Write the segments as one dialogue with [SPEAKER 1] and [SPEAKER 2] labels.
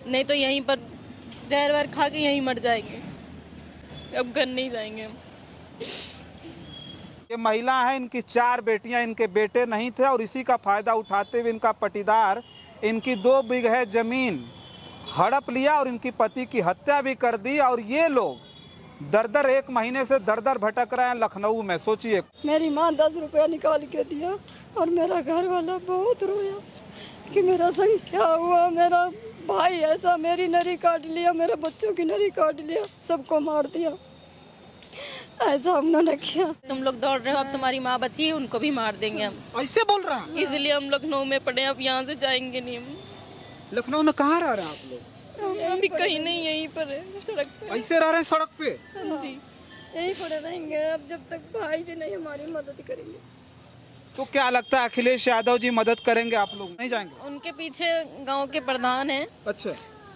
[SPEAKER 1] नहीं तो यहीं पर जहर वहर खा के यहीं मर जाएंगे, अब घर नहीं जाएंगे हम।
[SPEAKER 2] ये महिला है, इनकी 4 बेटियां, इनके बेटे नहीं थे और इसी का फायदा उठाते हुए इनका पटीदार इनकी 2 बीघे जमीन हड़प लिया और इनकी पति की हत्या भी कर दी। और ये लोग दर 1 महीने से दर भटक रहे हैं लखनऊ में। सोचिए,
[SPEAKER 3] मेरी माँ 10 रुपया निकाल के दिया और मेरा घर वाला बहुत रोया कि मेरा संग क्या हुआ, मेरा भाई ऐसा मेरी नरी काट लिया, मेरे बच्चों की नरी काट लिया, सबको मार दिया, ऐसा उन्होंने किया।
[SPEAKER 1] तुम लोग दौड़ रहे हो, अब तुम्हारी माँ बची है, उनको भी मार देंगे हम।
[SPEAKER 2] ऐसे बोल रहा है।
[SPEAKER 1] इसलिए हम लखनऊ में पड़े, अब यहाँ से जाएंगे नहीं हम।
[SPEAKER 2] लखनऊ में कहाँ रह रहे हैं आप लोग?
[SPEAKER 1] हम अभी कहीं नहीं, यहीं पर है सड़क पे।
[SPEAKER 2] ऐसे रह रहे हैं सड़क पे?
[SPEAKER 1] हाँ जी,
[SPEAKER 3] यही पड़े रहेंगे अब जब तक भाई जी नहीं हमारी मदद करेंगे।
[SPEAKER 2] तो क्या लगता है अखिलेश यादव जी मदद करेंगे? आप लोग नहीं जाएंगे?
[SPEAKER 1] उनके पीछे गांव के प्रधान हैं,
[SPEAKER 2] अच्छा,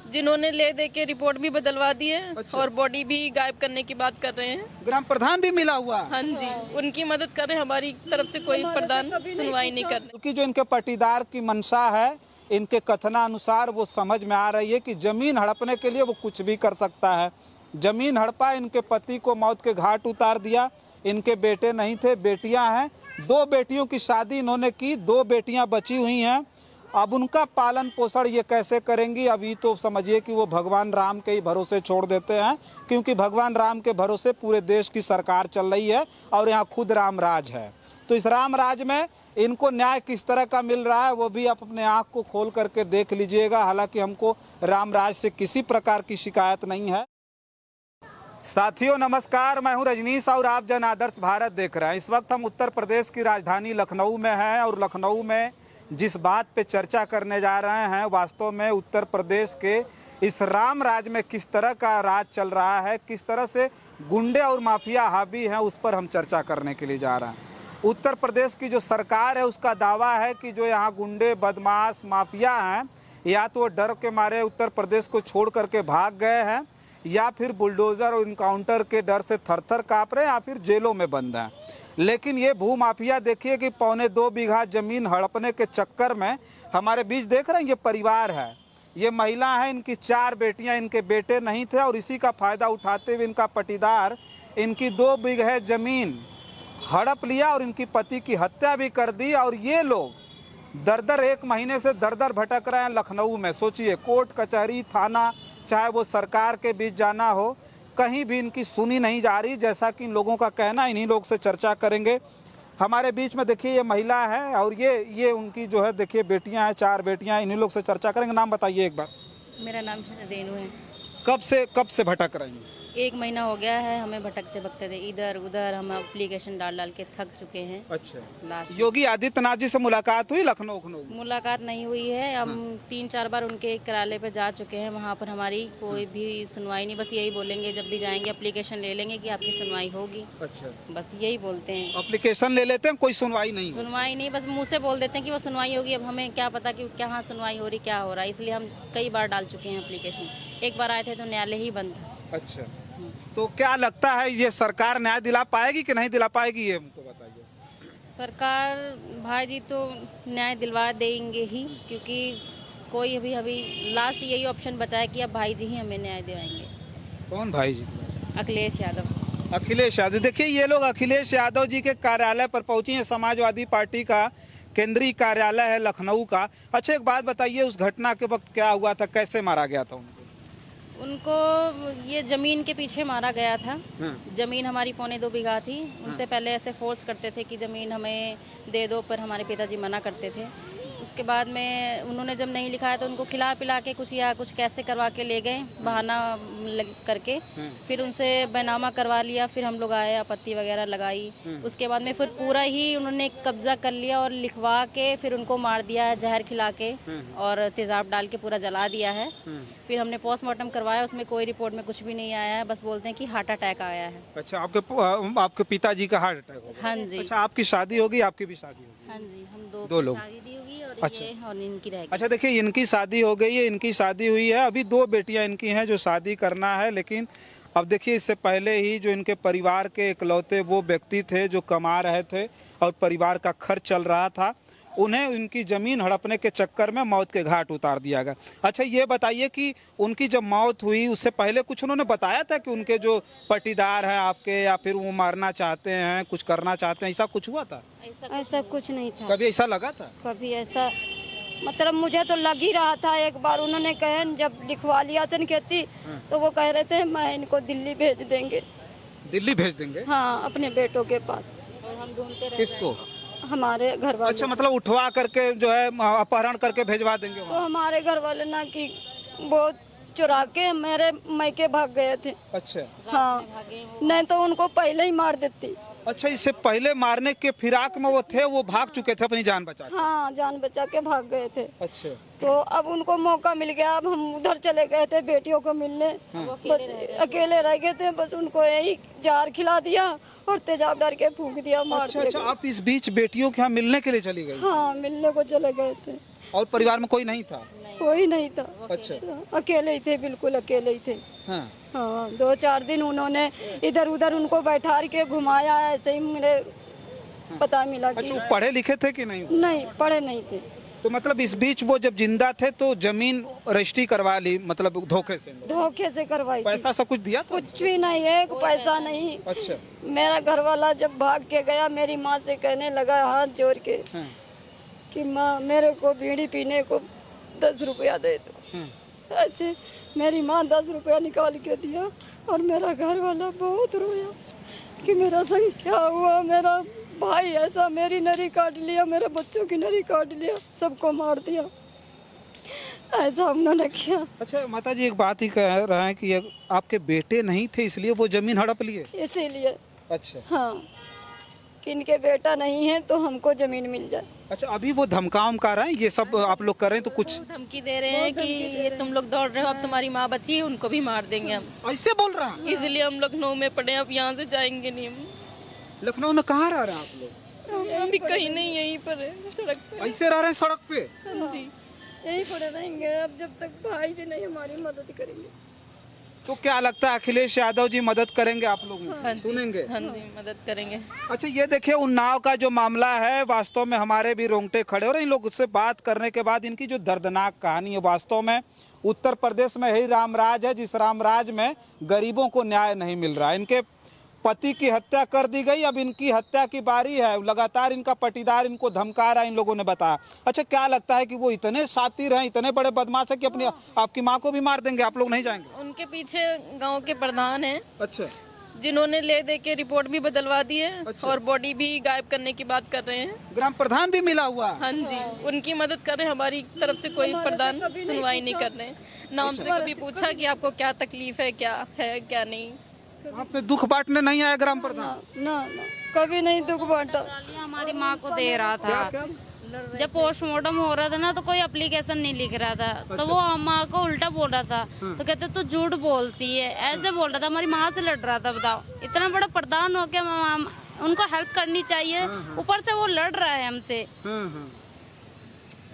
[SPEAKER 1] जिन्होंने ले दे के रिपोर्ट भी बदलवा दी है।
[SPEAKER 2] अच्छा।
[SPEAKER 1] और बॉडी भी गायब करने की बात कर रहे हैं।
[SPEAKER 2] ग्राम प्रधान भी मिला हुआ है।
[SPEAKER 1] हाँ जी, उनकी मदद कर रहे हैं, हमारी तरफ से कोई प्रधान सुनवाई नहीं कर रहे।
[SPEAKER 2] क्योंकि जो इनके पटीदार की मंशा है, इनके कथनानुसार वो समझ में आ रही है कि जमीन हड़पने के लिए वो कुछ भी कर सकता है। जमीन हड़पा, इनके पति को मौत के घाट उतार दिया। इनके बेटे नहीं थे, बेटियां हैं। 2 बेटियों की शादी इन्होंने की, 2 बेटियां बची हुई हैं। अब उनका पालन पोषण ये कैसे करेंगी? अभी तो समझिए कि वो भगवान राम के ही भरोसे छोड़ देते हैं, क्योंकि भगवान राम के भरोसे पूरे देश की सरकार चल रही है और यहाँ खुद राम राज है। तो इस राम राज में इनको न्याय किस तरह का मिल रहा है वो भी आप अपने आँख को खोल करके देख लीजिएगा। हालांकि हमको राम राज से किसी प्रकार की शिकायत नहीं है। साथियों नमस्कार, मैं हूं रजनीश और आप जन आदर्श भारत देख रहे हैं। इस वक्त हम उत्तर प्रदेश की राजधानी लखनऊ में हैं और लखनऊ में जिस बात पे चर्चा करने जा रहे हैं, वास्तव में उत्तर प्रदेश के इस राम राज में किस तरह का राज चल रहा है, किस तरह से गुंडे और माफिया हावी हैं, उस पर हम चर्चा करने के लिए जा रहे हैं। उत्तर प्रदेश की जो सरकार है उसका दावा है कि जो यहाँ गुंडे बदमाश माफिया हैं, या तो वो डर के मारे उत्तर प्रदेश को छोड़ करके भाग गए हैं, या फिर बुलडोज़र और इनकाउंटर के डर से थर-थर काँप रहे हैं, या फिर जेलों में बंद हैं। लेकिन ये भूमाफिया देखिए कि 2.25 बीघा ज़मीन हड़पने के चक्कर में हमारे बीच देख रहे हैं, ये परिवार है, ये महिला है, इनकी 4 बेटियां, इनके बेटे नहीं थे और इसी का फ़ायदा उठाते हुए इनका पटीदार इनकी 2 बीघे ज़मीन हड़प लिया और इनकी पति की हत्या भी कर दी। और ये लोग दर 1 महीने से दर भटक रहे हैं लखनऊ में। सोचिए, कोर्ट कचहरी थाना, चाहे वो सरकार के बीच जाना हो, कहीं भी इनकी सुनी नहीं जा रही, जैसा कि इन लोगों का कहना। इन्हीं लोग से चर्चा करेंगे। हमारे बीच में देखिए ये महिला है और ये उनकी जो है देखिए बेटियां हैं, 4 बेटियां, इन्हीं लोग से चर्चा करेंगे। नाम बताइए एक बार।
[SPEAKER 4] मेरा नाम रेनू है।
[SPEAKER 2] कब से भटक रही हैं?
[SPEAKER 4] 1 महीना हो गया है हमें भटकते भटकते थे, इधर उधर हम एप्लीकेशन डाल डाल के थक चुके हैं।
[SPEAKER 2] अच्छा,
[SPEAKER 4] लास्ट
[SPEAKER 2] योगी आदित्यनाथ जी से मुलाकात हुई लखनऊ?
[SPEAKER 4] मुलाकात नहीं हुई है। हम 3-4 बार उनके कार्यालय पे जा चुके हैं, वहाँ पर हमारी कोई भी सुनवाई नहीं। बस यही बोलेंगे जब भी जाएंगे एप्लीकेशन ले लेंगे कि आपकी सुनवाई होगी।
[SPEAKER 2] अच्छा,
[SPEAKER 4] बस यही बोलते हैं।
[SPEAKER 2] एप्लीकेशन ले लेते हैं, कोई सुनवाई नहीं?
[SPEAKER 4] सुनवाई नहीं, बस मुँह से बोल देते हैं कि वो सुनवाई होगी। अब हमें क्या पता कि कहाँ सुनवाई हो रही, क्या हो रहा है। इसलिए हम कई बार डाल चुके हैं एप्लीकेशन। एक बार आए थे तो न्यायालय ही बंद था।
[SPEAKER 2] अच्छा, तो क्या लगता है ये सरकार न्याय दिला पाएगी कि नहीं दिला पाएगी, ये हमको बताइए।
[SPEAKER 4] सरकार भाई जी तो न्याय दिलवा देंगे ही, क्योंकि कोई अभी लास्ट यही ऑप्शन बचा है कि अब भाई जी ही हमें न्याय दिलाएंगे।
[SPEAKER 2] कौन भाई जी?
[SPEAKER 4] अखिलेश यादव।
[SPEAKER 2] अखिलेश यादव। देखिए ये लोग अखिलेश यादव जी के कार्यालय पर पहुंचे हैं। समाजवादी पार्टी का केंद्रीय कार्यालय है लखनऊ का। अच्छा, एक बात बताइए, उस घटना के वक्त क्या हुआ था, कैसे मारा गया था
[SPEAKER 4] उनको? ये ज़मीन के पीछे मारा गया था। ज़मीन हमारी 2.25 बीघा थी। उनसे पहले ऐसे फोर्स करते थे कि ज़मीन हमें दे दो, पर हमारे पिताजी मना करते थे। उसके बाद में उन्होंने जब नहीं लिखाया तो उनको खिला पिला के कुछ कैसे करवा के ले गए, बहाना करके। फिर उनसे बैनामा करवा लिया। फिर हम लोग आए, आपत्ति वगैरह लगाई। उसके बाद में फिर पूरा ही उन्होंने कब्जा कर लिया और लिखवा के फिर उनको मार दिया है, जहर खिला के और तेजाब डाल के पूरा जला दिया है। फिर हमने पोस्टमार्टम करवाया, उसमें कोई रिपोर्ट में कुछ भी नहीं आया है, बस बोलते हैं कि हार्ट अटैक आया है।
[SPEAKER 2] अच्छा, आपके पिताजी का हार्ट अटैक हो गया?
[SPEAKER 4] हाँ जी।
[SPEAKER 2] अच्छा, आपकी शादी होगी? आपकी भी शादी होगी?
[SPEAKER 4] हाँ जी, हम
[SPEAKER 2] दो लोग।
[SPEAKER 4] शादी दी होगी और
[SPEAKER 2] अच्छा।
[SPEAKER 4] ये और इनकी रहेगी।
[SPEAKER 2] अच्छा, देखिए इनकी शादी हो गई है, इनकी शादी हुई है, अभी 2 बेटियां इनकी हैं जो शादी करना है। लेकिन अब देखिए इससे पहले ही जो इनके परिवार के इकलौते वो व्यक्ति थे जो कमा रहे थे और परिवार का खर्च चल रहा था, उन्हें उनकी ज़मीन हड़पने के चक्कर में मौत के घाट उतार दिया गया। अच्छा ये बताइए कि उनकी जब मौत हुई उससे पहले कुछ उन्होंने बताया था कि उनके जो पटीदार हैं आपके, या फिर वो मारना चाहते हैं, कुछ करना चाहते हैं, ऐसा कुछ हुआ था?
[SPEAKER 3] ऐसा कुछ नहीं था।
[SPEAKER 2] कभी ऐसा लगा था?
[SPEAKER 3] कभी ऐसा मतलब मुझे तो लग ही रहा था। एक बार उन्होंने कहे जब लिखवा लिया था खेती, तो वो कह रहे थे मैं इनको दिल्ली भेज देंगे।
[SPEAKER 2] दिल्ली भेज देंगे?
[SPEAKER 3] हाँ, अपने बेटों के पास।
[SPEAKER 4] और हम ढूंढते रह
[SPEAKER 2] किसको?
[SPEAKER 3] हमारे घर वाले।
[SPEAKER 2] अच्छा, मतलब उठवा करके जो है अपहरण करके भेजवा देंगे
[SPEAKER 3] तो
[SPEAKER 2] वहाँ?
[SPEAKER 3] हमारे घर वाले ना कि वो चुरा के मेरे मायके भाग गए थे।
[SPEAKER 2] अच्छा।
[SPEAKER 3] हाँ, नहीं तो उनको पहले ही मार देती।
[SPEAKER 2] अच्छा, इससे पहले मारने के फिराक में वो थे, वो भाग चुके थे अपनी जान बचा के?
[SPEAKER 3] हाँ, जान बचा के भाग गए थे।
[SPEAKER 2] अच्छा।
[SPEAKER 3] तो अब उनको मौका मिल गया। अब हम उधर चले गए थे बेटियों को मिलने। बस अकेले रह गए थे। बस उनको यही जार खिला दिया और तेजाब डाल के फूंक दिया, मार
[SPEAKER 2] अच्छा
[SPEAKER 3] दिया।
[SPEAKER 2] अच्छा, आप इस बीच बेटियों के यहाँ मिलने के लिए चली गई?
[SPEAKER 3] हाँ, मिलने को चले गए थे।
[SPEAKER 2] और परिवार में कोई नहीं था?
[SPEAKER 3] कोई नहीं था।
[SPEAKER 2] अच्छा।
[SPEAKER 3] अकेले ही थे, बिल्कुल अकेले ही थे।
[SPEAKER 2] हाँ।
[SPEAKER 3] हाँ, 2-4 दिन उन्होंने इधर उधर उनको बैठा के घुमाया। ऐसे ही मेरे पता मिला कि
[SPEAKER 2] अच्छा, वो पढ़े लिखे थे कि नहीं?
[SPEAKER 3] नहीं, पढ़े नहीं थे।
[SPEAKER 2] तो मतलब इस बीच वो जब जिंदा थे तो जमीन रजिस्ट्री करवा ली, मतलब धोखे से?
[SPEAKER 3] धोखे से करवाई थी।
[SPEAKER 2] पैसा सब कुछ दिया था?
[SPEAKER 3] कुछ भी नहीं है, पैसा नहीं।
[SPEAKER 2] अच्छा।
[SPEAKER 3] मेरा घर वाला जब भाग के गया, मेरी माँ से कहने लगा हाथ जोड़ के
[SPEAKER 2] हाँ।
[SPEAKER 3] कि माँ मेरे को बीड़ी पीने को 10 रुपया दे दो।
[SPEAKER 2] हाँ।
[SPEAKER 3] ऐसे मेरी माँ 10 रुपया निकाल के दिया और मेरा घर वाला बहुत रोया कि मेरा संग क्या हुआ, मेरा भाई ऐसा मेरी नरी काट लिया, मेरे बच्चों की नरी काट लिया, सबको मार दिया, ऐसा उन्होंने किया।
[SPEAKER 2] अच्छा माता जी, एक बात ही कह रहे हैं कि ये आपके बेटे नहीं थे इसलिए वो जमीन हड़प लिए?
[SPEAKER 3] इसीलिए।
[SPEAKER 2] अच्छा।
[SPEAKER 3] हाँ, कि इनके बेटा नहीं है तो हमको जमीन मिल जाए।
[SPEAKER 2] अच्छा, अभी वो धमका रहे हैं, ये सब आप लोग कर रहे हैं तो कुछ
[SPEAKER 4] धमकी दे रहे हैं कि ये तुम लोग दौड़ रहे हो, अब तुम्हारी माँ बची है, उनको भी मार देंगे हम।
[SPEAKER 2] ऐसे बोल रहा है?
[SPEAKER 4] इसलिए हम लखनऊ में पड़े, अब यहाँ से जाएंगे नहीं हम।
[SPEAKER 2] लखनऊ में कहाँ रह रहे हैं आप लोग?
[SPEAKER 4] हम अभी कहीं नहीं, यहीं पर है, सड़क पे।
[SPEAKER 2] ऐसे रह रहे हैं सड़क पे?
[SPEAKER 4] हाँ जी।
[SPEAKER 3] यही पड़े रहेंगे अब जब तक भाई जी नहीं हमारी मदद करेंगे।
[SPEAKER 2] तो क्या लगता है अखिलेश यादव जी मदद करेंगे आप लोग?
[SPEAKER 4] हाँ जी,
[SPEAKER 2] सुनेंगे?
[SPEAKER 4] हाँ जी, मदद करेंगे।
[SPEAKER 2] अच्छा, ये देखिए उन्नाव का जो मामला है, वास्तव में हमारे भी रोंगटे खड़े हो रहे हैं। इन लोग से बात करने के बाद इनकी जो दर्दनाक कहानी है, वास्तव में उत्तर प्रदेश में यही रामराज है जिस रामराज में गरीबों को न्याय नहीं मिल रहा है। इनके पति की हत्या कर दी गई, अब इनकी हत्या की बारी है। लगातार इनका पटीदार इनको धमका रहा है, इन लोगों ने बताया। अच्छा, क्या लगता है कि वो इतने शातिर हैं, इतने बड़े बदमाश हैं कि अपनी आपकी माँ को भी मार देंगे? आप लोग नहीं जाएंगे?
[SPEAKER 4] उनके पीछे गांव के प्रधान हैं,
[SPEAKER 2] अच्छा।
[SPEAKER 4] जिन्होंने ले दे के रिपोर्ट भी बदलवा दी है।
[SPEAKER 2] अच्छा।
[SPEAKER 4] और बॉडी भी गायब करने की बात कर रहे हैं।
[SPEAKER 2] ग्राम प्रधान भी मिला हुआ?
[SPEAKER 4] हाँ जी, उनकी मदद कर रहे हैं। हमारी तरफ से कोई प्रधान सुनवाई नहीं कर रहे हैं। ना हमसे कभी पूछा कि आपको क्या तकलीफ है, क्या है क्या नहीं।
[SPEAKER 2] आपने दुख बांटने नहीं आया ग्राम प्रधान?
[SPEAKER 3] ना ना, कभी नहीं दुख बांटा।
[SPEAKER 5] हमारी माँ को दे रहा था।
[SPEAKER 2] क्या?
[SPEAKER 5] जब पोस्टमार्टम हो रहा था ना, तो कोई एप्लीकेशन नहीं लिख रहा था। तो वो माँ को उल्टा बोल रहा था। तो कहते तू झूठ बोलती है, ऐसे बोल रहा था। हमारी माँ से लड़ रहा था। बताओ, इतना बड़ा प्रधान हो के उनको हेल्प करनी चाहिए, ऊपर से वो लड़ रहा है हमसे।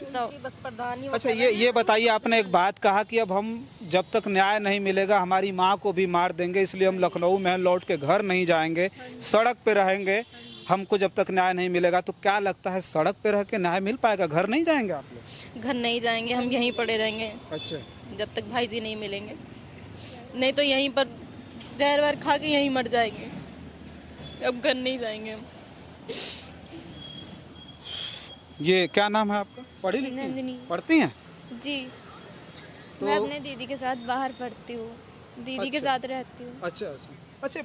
[SPEAKER 5] तो
[SPEAKER 4] बस प्रधान ही।
[SPEAKER 2] अच्छा, ये बताइए, आपने एक बात कहा कि अब हम जब तक न्याय नहीं मिलेगा हमारी माँ को भी मार देंगे, इसलिए हम लखनऊ में लौट के घर नहीं जाएंगे, सड़क पे रहेंगे हमको जब तक न्याय नहीं मिलेगा। तो क्या लगता है सड़क पे रह के न्याय मिल पाएगा? घर नहीं जाएंगे आप लोग?
[SPEAKER 4] घर नहीं जाएंगे, हम यहीं पड़े रहेंगे।
[SPEAKER 2] अच्छा।
[SPEAKER 4] जब तक भाई जी नहीं मिलेंगे, नहीं तो यहीं पर जहर वहर खा के यहीं मर जाएंगे। अब घर नहीं जाएंगे हम।
[SPEAKER 2] ये क्या नाम है आपका? पढ़ी लिखी?
[SPEAKER 6] नंदिनी।
[SPEAKER 2] पढ़ती हैं?
[SPEAKER 6] जी,
[SPEAKER 2] तो
[SPEAKER 6] मैं अपने दीदी के साथ बाहर पढ़ती हूँ, दीदी के साथ रहती हूँ।
[SPEAKER 2] अच्छा अच्छा अच्छा,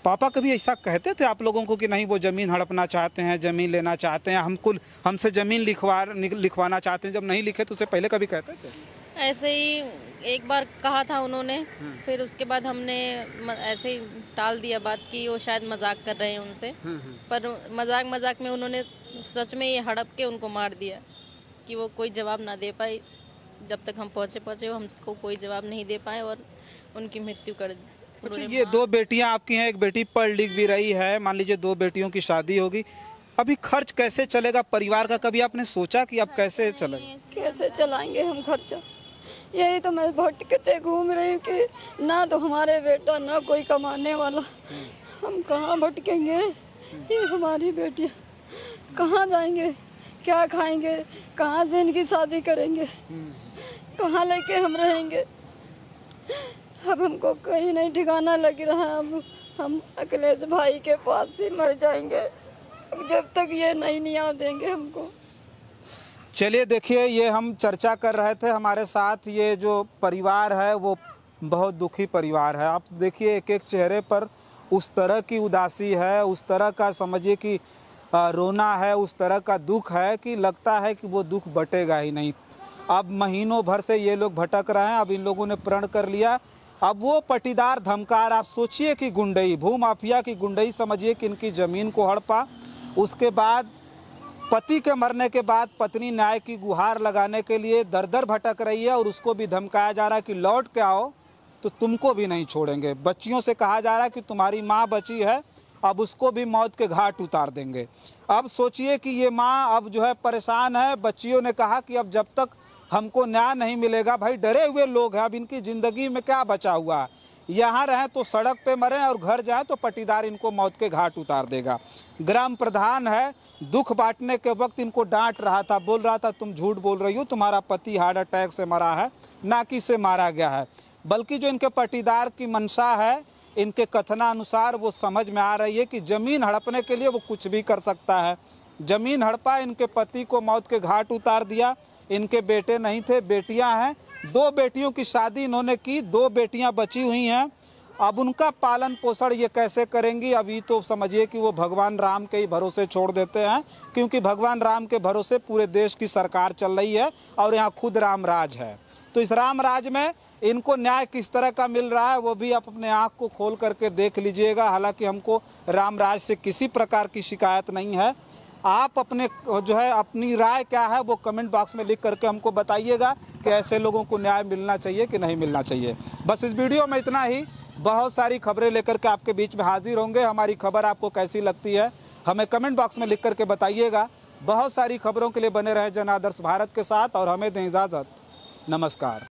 [SPEAKER 2] पापा कभी ऐसा कहते थे आप लोगों को कि नहीं वो ज़मीन हड़पना चाहते हैं, ज़मीन लेना चाहते हैं, हमसे ज़मीन लिखवाना चाहते हैं? जब नहीं लिखे तो उससे पहले कभी कहते थे?
[SPEAKER 4] ऐसे ही एक बार कहा था उन्होंने, फिर उसके बाद हमने ऐसे ही टाल दिया बात की वो शायद मजाक कर रहे हैं उनसे। पर मजाक में उन्होंने सच में ये हड़प के उनको मार दिया कि वो कोई जवाब ना दे पाए। जब तक हम पहुँचे वो हमको कोई जवाब नहीं दे पाए और उनकी मृत्यु कर दी।
[SPEAKER 2] अच्छा, ये 2 बेटियां आपकी हैं, एक बेटी पढ़ लिख भी रही है, मान लीजिए 2 बेटियों की शादी होगी, अभी खर्च कैसे चलेगा परिवार का? कभी आपने सोचा कि अब कैसे चलेगा?
[SPEAKER 3] कैसे चलाएंगे हम खर्चा? यही तो मैं भटकते घूम रही हूँ कि ना तो हमारे बेटा ना कोई कमाने वाला, हम कहाँ भटकेंगे? ये हमारी बेटियाँ कहाँ जाएंगे? क्या खाएंगे, कहाँ से इनकी शादी करेंगे, कहाँ लेके हम रहेंगे। अब हमको कहीं नहीं ठिकाना लग रहा है। अब हम अखिलेश भाई के पास ही मर जाएंगे जब तक ये नहीं न्याय देंगे हमको।
[SPEAKER 2] चलिए देखिए, ये हम चर्चा कर रहे थे, हमारे साथ ये जो परिवार है वो बहुत दुखी परिवार है। आप देखिए एक एक चेहरे पर उस तरह की उदासी है, उस तरह का समझिए कि रोना है, उस तरह का दुख है कि लगता है कि वो दुख बटेगा ही नहीं। अब महीनों भर से ये लोग भटक रहे हैं, अब इन लोगों ने प्रण कर लिया। अब वो पटीदार धमकार, आप सोचिए कि गुंडई, भूमाफिया की गुंडई समझिए कि इनकी ज़मीन को हड़पा। उसके बाद पति के मरने के बाद पत्नी न्याय की गुहार लगाने के लिए दर दर भटक रही है और उसको भी धमकाया जा रहा है कि लौट के आओ तो तुमको भी नहीं छोड़ेंगे। बच्चियों से कहा जा रहा है कि तुम्हारी माँ बची है, अब उसको भी मौत के घाट उतार देंगे। अब सोचिए कि ये माँ अब जो है परेशान है। बच्चियों ने कहा कि अब जब तक हमको न्याय नहीं मिलेगा, भाई डरे हुए लोग हैं, अब इनकी ज़िंदगी में क्या बचा हुआ है, यहाँ रहें तो सड़क पे मरें और घर जाएं तो पटीदार इनको मौत के घाट उतार देगा। ग्राम प्रधान है, दुख बांटने के वक्त इनको डांट रहा था, बोल रहा था तुम झूठ बोल रही हो, तुम्हारा पति हार्ट अटैक से मरा है, नाकी से मारा गया है। बल्कि जो इनके पटीदार की मंशा है, इनके कथनानुसार वो समझ में आ रही है कि ज़मीन हड़पने के लिए वो कुछ भी कर सकता है। ज़मीन हड़पा, इनके पति को मौत के घाट उतार दिया। इनके बेटे नहीं थे, बेटियां हैं। 2 बेटियों की शादी इन्होंने की, 2 बेटियां बची हुई हैं। अब उनका पालन पोषण ये कैसे करेंगी? अभी तो समझिए कि वो भगवान राम के ही भरोसे छोड़ देते हैं, क्योंकि भगवान राम के भरोसे पूरे देश की सरकार चल रही है और यहाँ खुद राम राज है। तो इस राम राज में इनको न्याय किस तरह का मिल रहा है वो भी आप अपने आँख को खोल करके देख लीजिएगा। हालांकि हमको राम राज से किसी प्रकार की शिकायत नहीं है। आप अपने जो है अपनी राय क्या है वो कमेंट बॉक्स में लिख करके हमको बताइएगा कि ऐसे लोगों को न्याय मिलना चाहिए कि नहीं मिलना चाहिए। बस इस वीडियो में इतना ही। बहुत सारी खबरें लेकर के आपके बीच में हाजिर होंगे। हमारी खबर आपको कैसी लगती है हमें कमेंट बॉक्स में लिख करके बताइएगा। बहुत सारी खबरों के लिए बने रहे जन आदर्श भारत के साथ और हमें दें इजाज़त। नमस्कार।